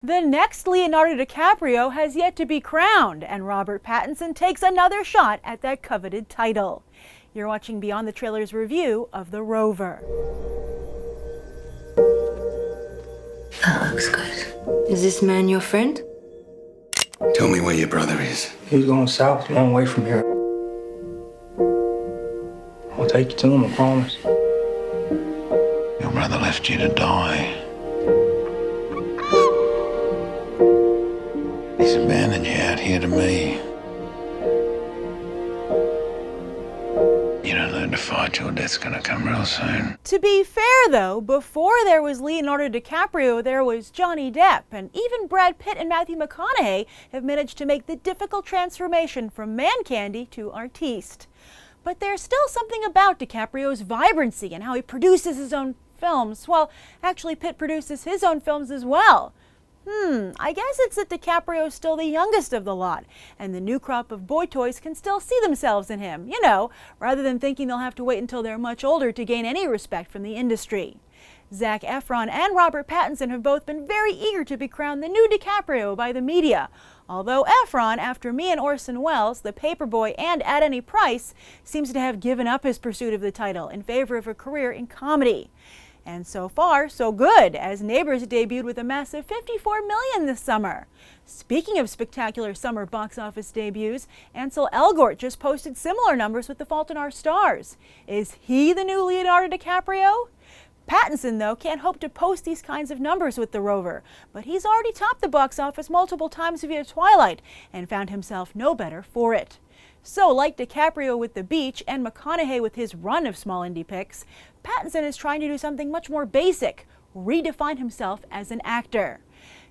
The next Leonardo DiCaprio has yet to be crowned, and Robert Pattinson takes another shot at that coveted title. You're watching Beyond the Trailers review of The Rover. That looks good. Is this man your friend? Tell me where your brother is. He's going south, a long way from here. I'll take you to him, I promise. Your brother left you to die. He's abandoned you out here to me. You don't learn to fight, your death's gonna come real soon. To be fair, though, before there was Leonardo DiCaprio, there was Johnny Depp, and even Brad Pitt and Matthew McConaughey have managed to make the difficult transformation from man candy to artiste. But there's still something about DiCaprio's vibrancy and how he produces his own films. Well, actually, Pitt produces his own films as well. I guess it's that DiCaprio's still the youngest of the lot, and the new crop of boy toys can still see themselves in him, rather than thinking they'll have to wait until they're much older to gain any respect from the industry. Zac Efron and Robert Pattinson have both been very eager to be crowned the new DiCaprio by the media, although Efron, after Me and Orson Welles, The Paperboy, and At Any Price, seems to have given up his pursuit of the title in favor of a career in comedy. And so far, so good, as Neighbors debuted with a massive $54 million this summer. Speaking of spectacular summer box office debuts, Ansel Elgort just posted similar numbers with The Fault in Our Stars. Is he the new Leonardo DiCaprio? Pattinson, though, can't hope to post these kinds of numbers with The Rover, but he's already topped the box office multiple times via Twilight and found himself no better for it. So, like DiCaprio with The Beach and McConaughey with his run of small indie picks, Pattinson is trying to do something much more basic, redefine himself as an actor.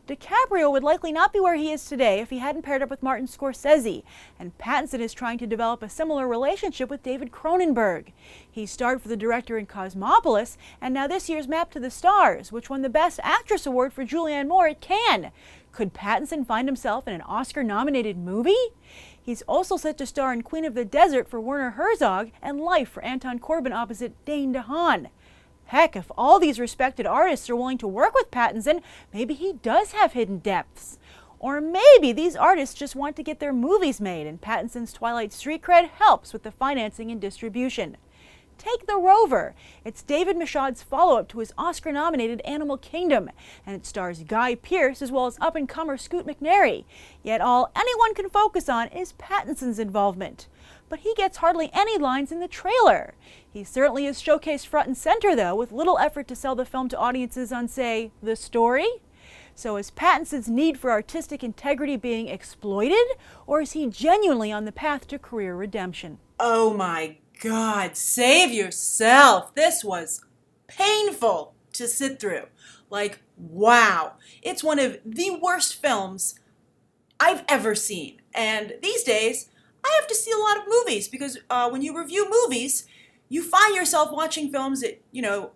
DiCaprio would likely not be where he is today if he hadn't paired up with Martin Scorsese, and Pattinson is trying to develop a similar relationship with David Cronenberg. He starred for the director in Cosmopolis, and now this year's Map to the Stars, which won the Best Actress award for Julianne Moore at Cannes. Could Pattinson find himself in an Oscar-nominated movie? He's also set to star in Queen of the Desert for Werner Herzog and Life for Anton Corbijn opposite Dane DeHaan. Heck, if all these respected artists are willing to work with Pattinson, maybe he does have hidden depths. Or maybe these artists just want to get their movies made and Pattinson's Twilight street cred helps with the financing and distribution. Take The Rover. It's David Michôd's follow-up to his Oscar-nominated Animal Kingdom, and it stars Guy Pearce as well as up-and-comer Scoot McNairy. Yet all anyone can focus on is Pattinson's involvement. But he gets hardly any lines in the trailer. He certainly is showcased front and center, though, with little effort to sell the film to audiences on, say, the story. So is Pattinson's need for artistic integrity being exploited, or is he genuinely on the path to career redemption? Oh my God, save yourself. This was painful to sit through. Like, wow. It's one of the worst films I've ever seen. And these days, I have to see a lot of movies because when you review movies, you find yourself watching films that,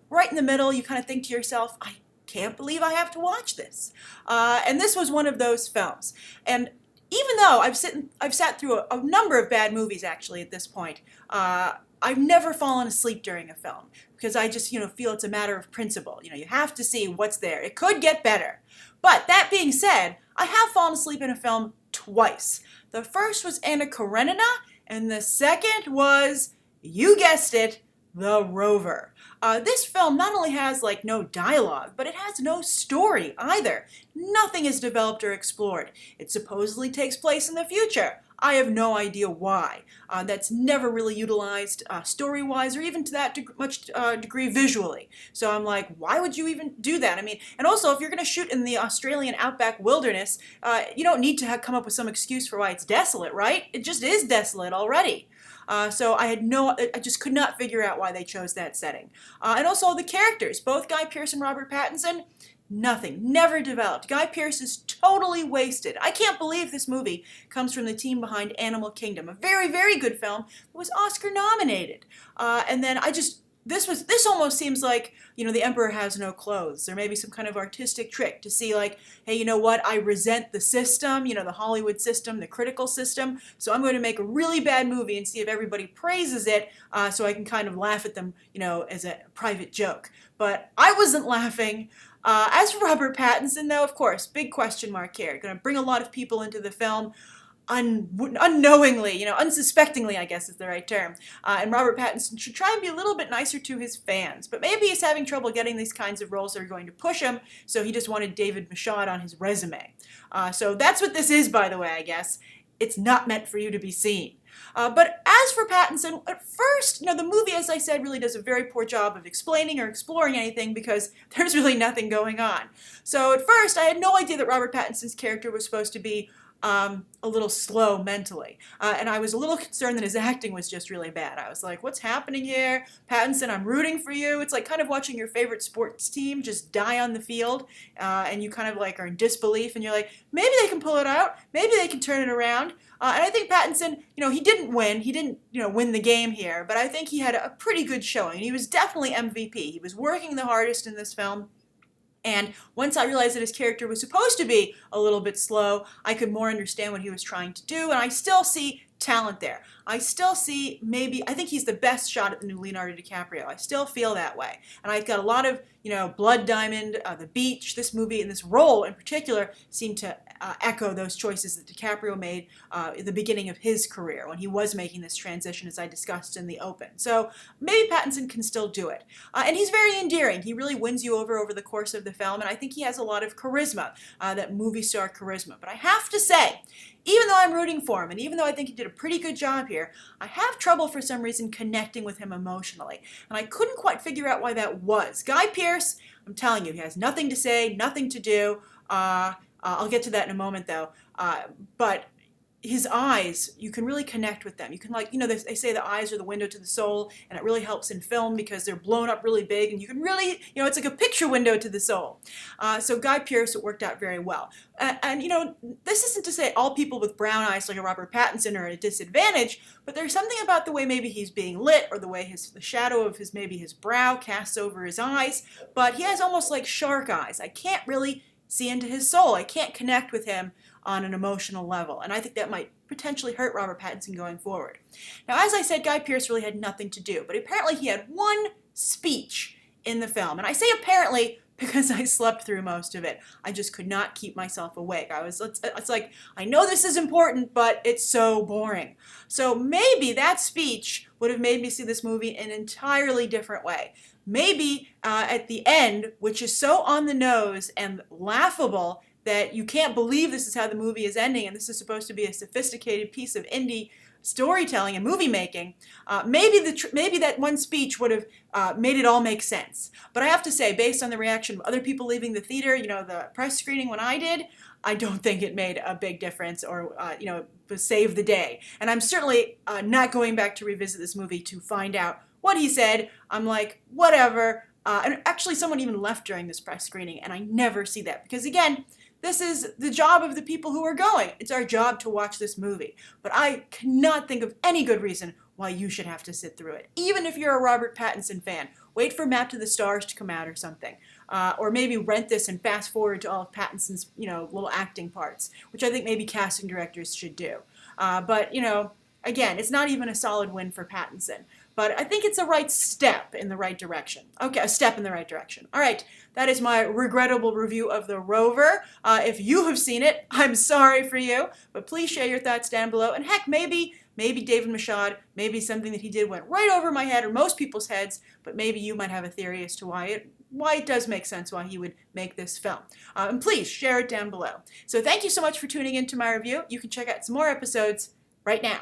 right in the middle, you kind of think to yourself, I can't believe I have to watch this. And this was one of those films. And even though I've sat through a number of bad movies, actually, at this point, I've never fallen asleep during a film because I just, feel it's a matter of principle. You have to see what's there. It could get better. But that being said, I have fallen asleep in a film twice. The first was Anna Karenina, and the second was, you guessed it, The Rover. This film not only has no dialogue, but it has no story either. Nothing is developed or explored. It supposedly takes place in the future. I have no idea why. That's never really utilized story-wise or even to that much degree visually. So I'm like, why would you even do that? And also if you're going to shoot in the Australian outback wilderness, you don't need to come up with some excuse for why it's desolate, right? It just is desolate already. So I just could not figure out why they chose that setting. And also the characters, both Guy Pearce and Robert Pattinson, nothing, never developed. Guy Pearce is totally wasted. I can't believe this movie comes from the team behind Animal Kingdom, a very, very good film that was Oscar nominated. And then this almost seems like, the emperor has no clothes. There may be some kind of artistic trick to see hey, you know what? I resent the system, the Hollywood system, the critical system. So I'm going to make a really bad movie and see if everybody praises it so I can kind of laugh at them, as a private joke. But I wasn't laughing. As for Robert Pattinson, though, of course, big question mark here. Going to bring a lot of people into the film unknowingly, unsuspectingly, I guess is the right term. And Robert Pattinson should try and be a little bit nicer to his fans. But maybe he's having trouble getting these kinds of roles that are going to push him, so he just wanted David Michôd on his resume. So that's what this is, by the way, I guess. It's not meant for you to be seen. But as for Pattinson, at first, the movie, as I said, really does a very poor job of explaining or exploring anything because there's really nothing going on. So at first, I had no idea that Robert Pattinson's character was supposed to be a little slow mentally. And I was a little concerned that his acting was just really bad. I was like, what's happening here? Pattinson, I'm rooting for you. It's like kind of watching your favorite sports team just die on the field, and you kind of like are in disbelief, and you're like, maybe they can pull it out. Maybe they can turn it around. And I think Pattinson, he didn't win. He didn't, win the game here, but I think he had a pretty good showing. He was definitely MVP. He was working the hardest in this film. And once I realized that his character was supposed to be a little bit slow, I could more understand what he was trying to do, and I still see talent there. I still see I think he's the best shot at the new Leonardo DiCaprio. I still feel that way. And I've got a lot of, Blood Diamond, The Beach, this movie, and this role in particular seem to echo those choices that DiCaprio made at the beginning of his career when he was making this transition, as I discussed in the open. So maybe Pattinson can still do it. And he's very endearing. He really wins you over the course of the film, and I think he has a lot of charisma, that movie star charisma. But I have to say, even though I'm rooting for him, and even though I think he did a pretty good job here, I have trouble for some reason connecting with him emotionally. And I couldn't quite figure out why that was. Guy Pearce, I'm telling you, he has nothing to say, nothing to do. I'll get to that in a moment, though. But his eyes, you can really connect with them. You can they say the eyes are the window to the soul, and it really helps in film because they're blown up really big, and you can really, it's like a picture window to the soul. So Guy Pearce, it worked out very well. And this isn't to say all people with brown eyes like a Robert Pattinson are at a disadvantage, but there's something about the way maybe he's being lit, or the way the shadow of his brow casts over his eyes, but he has almost like shark eyes. I can't really see into his soul. I can't connect with him on an emotional level, and I think that might potentially hurt Robert Pattinson going forward. Now, as I said, Guy Pearce really had nothing to do, but apparently he had one speech in the film, and I say apparently because I slept through most of it. I just could not keep myself awake. It's like, I know this is important, but it's so boring. So maybe that speech would have made me see this movie in an entirely different way. Maybe at the end, which is so on the nose and laughable that you can't believe this is how the movie is ending, and this is supposed to be a sophisticated piece of indie storytelling and movie making, maybe that one speech would have made it all make sense. But I have to say, based on the reaction of other people leaving the theater, the press screening when I did, I don't think it made a big difference or, saved the day. And I'm certainly not going back to revisit this movie to find out what he said. I'm like, whatever. And actually, someone even left during this press screening, and I never see that. Because again, this is the job of the people who are going. It's our job to watch this movie. But I cannot think of any good reason why you should have to sit through it. Even if you're a Robert Pattinson fan, wait for Map to the Stars to come out or something. Or maybe rent this and fast forward to all of Pattinson's, little acting parts, which I think maybe casting directors should do. But, again, it's not even a solid win for Pattinson. But I think it's a right step in the right direction. Okay, a step in the right direction. All right, that is my regrettable review of The Rover. If you have seen it, I'm sorry for you, but please share your thoughts down below. And heck, maybe David Michôd, maybe something that he did went right over my head or most people's heads, but maybe you might have a theory as to why it does make sense why he would make this film. And please share it down below. So thank you so much for tuning in to my review. You can check out some more episodes right now.